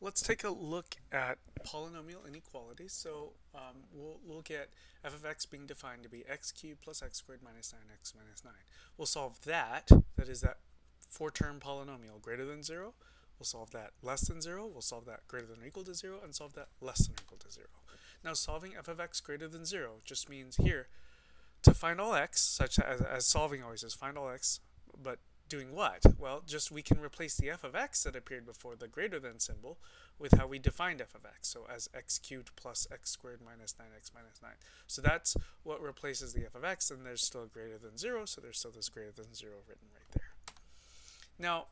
Let's take a look at polynomial inequalities. So we'll get f of x being defined to be x cubed plus x squared minus 9x minus 9. We'll solve that, that is that four-term polynomial greater than 0. We'll solve that less than 0. We'll solve that greater than or equal to 0, and solve that less than or equal to 0. Now solving f of x greater than 0 just means here to find all x, such as solving always is find all x, but doing what? Well, just we can replace the f of x that appeared before the greater than symbol with how we defined f of x. So as x cubed plus x squared minus 9x minus 9. So that's what replaces the f of x, and there's still greater than 0, so there's still this greater than 0 written right there. Now,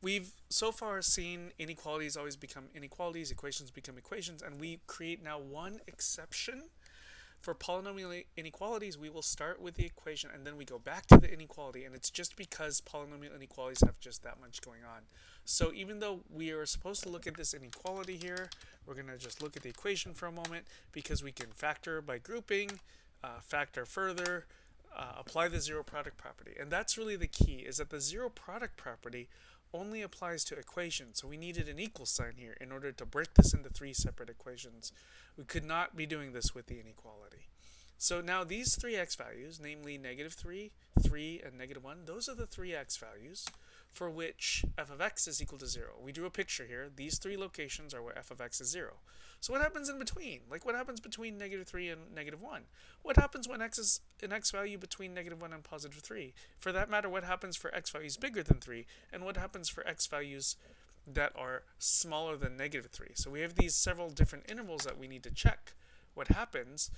we've so far seen inequalities always become inequalities, equations become equations, and we create now one exception. For polynomial inequalities, we will start with the equation and then we go back to the inequality, and it's just because polynomial inequalities have just that much going on. So even though we are supposed to look at this inequality here, we're going to just look at the equation for a moment because we can factor by grouping, factor further, apply the zero product property. And that's really the key, is that the zero product property only applies to equations. So we needed an equal sign here in order to break this into three separate equations. We could not be doing this with the inequality. So now these three x values, namely -3, 3, and -1, those are the three x values for which f of x is equal to 0. We drew a picture here. These three locations are where f of x is 0. So what happens in between? Like what happens between -3 and -1? What happens when x is an x value between -1 and +3? For that matter, what happens for x values bigger than 3? And what happens for x values that are smaller than -3? So we have these several different intervals that we need to check what happens.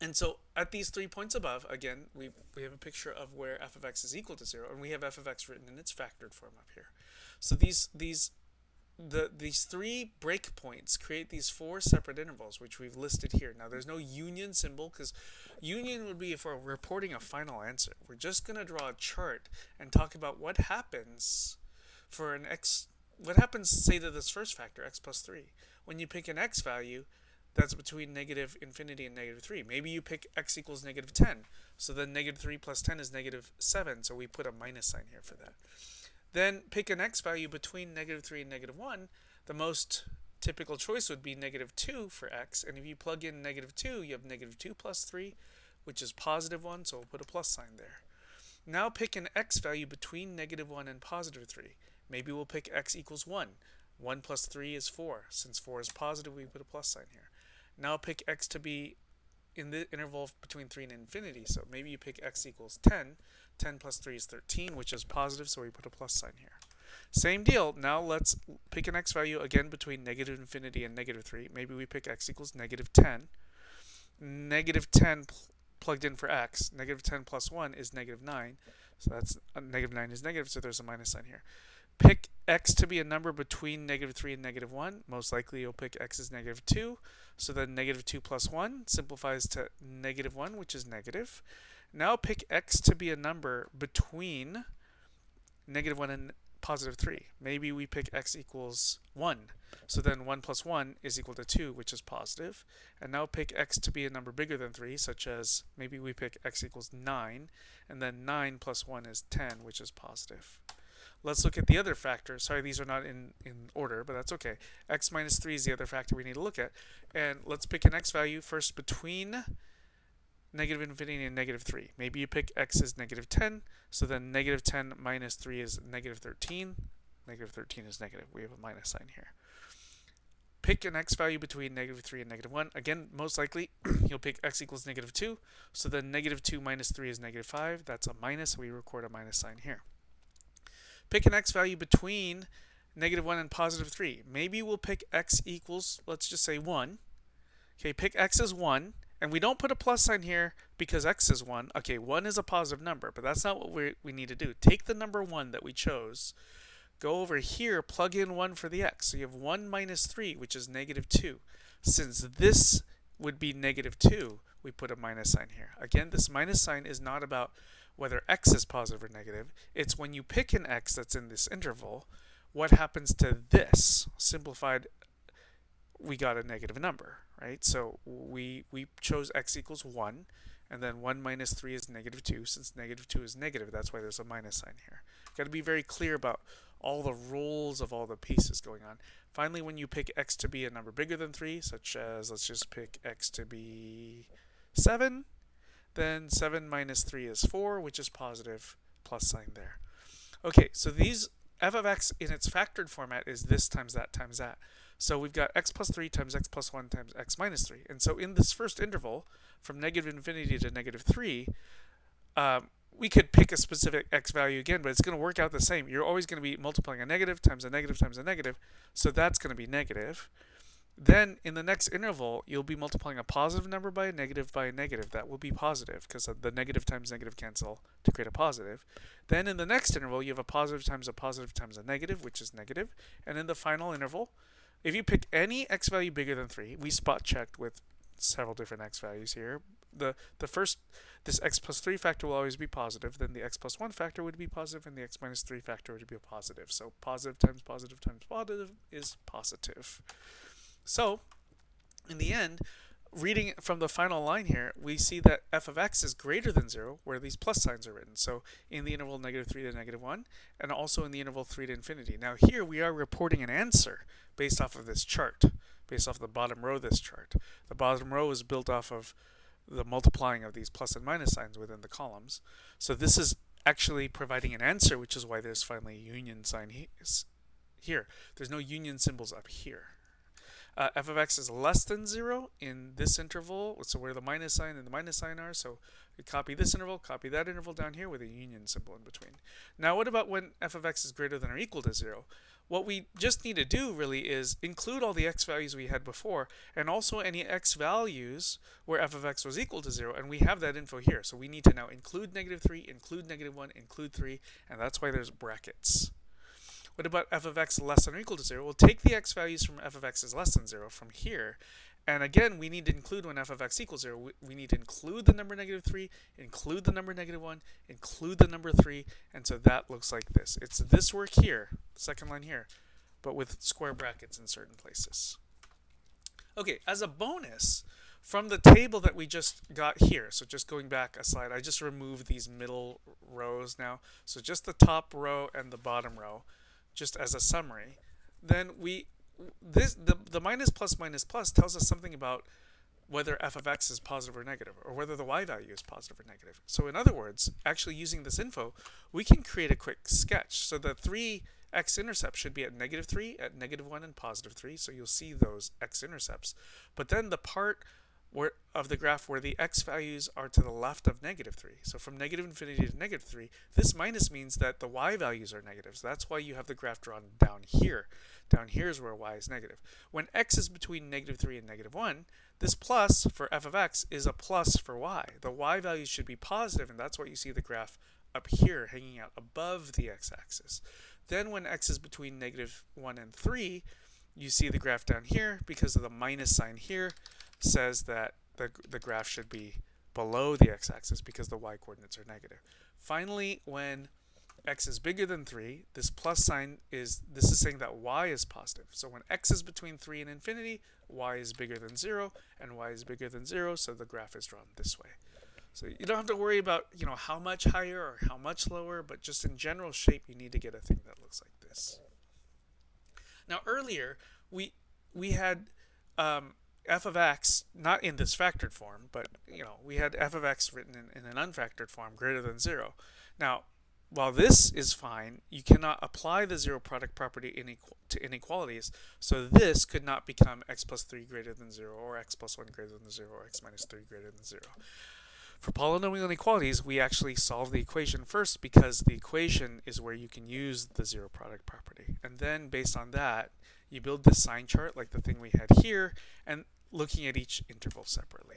And so at these 3 points above, again, we have a picture of where f of x is equal to 0, and we have f of x written in its factored form up here. So these three breakpoints create these four separate intervals, which we've listed here. Now there's no union symbol, because union would be if we're reporting a final answer. We're just going to draw a chart and talk about what happens for an x, what happens, say, to this first factor, x plus 3. When you pick an x value that's between -infinity and -3. Maybe you pick x equals -10. So then -3 plus 10 is -7. So we put a minus sign here for that. Then pick an x value between -3 and -1. The most typical choice would be -2 for x. And if you plug in -2, you have -2 plus 3, which is +1. So we'll put a plus sign there. Now pick an x value between -1 and +3. Maybe we'll pick x equals 1. 1 plus 3 is 4. Since 4 is positive, we put a plus sign here. Now pick x to be in the interval between 3 and infinity. So maybe you pick x equals 10. 10 plus 3 is 13, which is positive, so we put a plus sign here. Same deal. Now let's pick an x value again between -infinity and -3. Maybe we pick x equals -10. -10 plugged in for x. -10 plus 1 is -9. So that's -9 is negative, so there's a minus sign here. Pick x to be a number between -3 and -1. Most likely you'll pick x as -2. So then -2 plus 1 simplifies to -1, which is negative. Now pick x to be a number between -1 and +3. Maybe we pick x equals 1. So then 1 plus 1 is equal to 2, which is positive. And now pick x to be a number bigger than 3, such as maybe we pick x equals 9. And then 9 plus 1 is 10, which is positive. Let's look at the other factor. Sorry, these are not in order, but that's okay. X minus 3 is the other factor we need to look at. And let's pick an x value first between -infinity and -3. Maybe you pick x as -10, so then -10 minus 3 is -13. -13 is negative. We have a minus sign here. Pick an x value between -3 and -1. Again, most likely you'll pick x equals -2. So then -2 minus 3 is -5. That's a minus, so we record a minus sign here. Pick an x value between -1 and +3. Maybe we'll pick x equals, let's just say 1. Okay, pick x as 1. And we don't put a plus sign here because x is 1. Okay, 1 is a positive number, but that's not what we need to do. Take the number 1 that we chose. Go over here, plug in 1 for the x. So you have 1 minus 3, which is -2. Since this would be -2, we put a minus sign here. Again, this minus sign is not about whether x is positive or negative. It's when you pick an x that's in this interval, what happens to this? Simplified, we got a negative number, right? So we chose x equals 1, and then 1 minus 3 is -2. Since -2 is negative, that's why there's a minus sign here. Got to be very clear about all the roles of all the pieces going on. Finally, when you pick x to be a number bigger than 3, such as, let's just pick x to be 7, then 7 minus 3 is 4, which is positive, plus sign there. Okay, so these f of x in its factored format is this times that times that. So we've got x plus 3 times x plus 1 times x minus 3. And so in this first interval, from negative infinity to negative 3, we could pick a specific x value again, but it's going to work out the same. You're always going to be multiplying a negative times a negative times a negative, so that's going to be negative. Then in the next interval, you'll be multiplying a positive number by a negative by a negative. That will be positive because the negative times negative cancel to create a positive. Then in the next interval, you have a positive times a negative, which is negative. And in the final interval, if you pick any x value bigger than 3, we spot checked with several different x values here. The first, this x plus 3 factor will always be positive, then the x plus 1 factor would be positive, and the x minus 3 factor would be a positive. So positive times positive times positive is positive. So, in the end, reading from the final line here, we see that f of x is greater than 0, where these plus signs are written. So, in the interval negative 3 to negative 1, and also in the interval 3 to infinity. Now, here we are reporting an answer based off of this chart, based off the bottom row of this chart. The bottom row is built off of the multiplying of these plus and minus signs within the columns. So, this is actually providing an answer, which is why there's finally a union sign here. There's no union symbols up here. F of x is less than 0 in this interval, so where the minus sign and the minus sign are. So we copy this interval, copy that interval down here with a union symbol in between. Now what about when f of x is greater than or equal to 0? What we just need to do really is include all the x values we had before and also any x values where f of x was equal to 0, and we have that info here. So we need to now include negative 3, include negative 1, include 3, and that's why there's brackets. What about f of x less than or equal to 0? We'll take the x values from f of x is less than 0 from here. And again, we need to include when f of x equals 0. We need to include the number negative 3, include the number negative 1, include the number 3. And so that looks like this. It's this work here, the second line here, but with square brackets in certain places. Okay, as a bonus, from the table that we just got here, so just going back a slide, I just removed these middle rows now. So just the top row and the bottom row, just as a summary, then the minus plus minus plus tells us something about whether f of x is positive or negative, or whether the y value is positive or negative. So in other words, actually using this info, we can create a quick sketch. So the 3 x-intercepts should be at negative 3, at negative 1, and positive 3. So you'll see those x-intercepts. But then the part of the graph where the x values are to the left of negative 3. So from negative infinity to negative 3, this minus means that the y values are negative. So that's why you have the graph drawn down here. Down here is where y is negative. When x is between negative 3 and negative 1, this plus for f of x is a plus for y. The y values should be positive, and that's why you see the graph up here hanging out above the x-axis. Then when x is between negative 1 and 3, you see the graph down here because of the minus sign here says that the graph should be below the x-axis because the y-coordinates are negative. Finally, when x is bigger than 3, this plus sign is saying that y is positive. So when x is between 3 and infinity, y is bigger than 0, and y is bigger than 0, so the graph is drawn this way. So you don't have to worry about how much higher or how much lower, but just in general shape, you need to get a thing that looks like this. Now earlier, we had f of x, not in this factored form, but we had f of x written in an unfactored form greater than 0. Now, while this is fine, you cannot apply the zero product property to inequalities, so this could not become x plus 3 greater than 0, or x plus 1 greater than 0, or x minus 3 greater than 0. For polynomial inequalities, we actually solve the equation first because the equation is where you can use the zero product property. And then based on that, you build this sign chart like the thing we had here, and looking at each interval separately.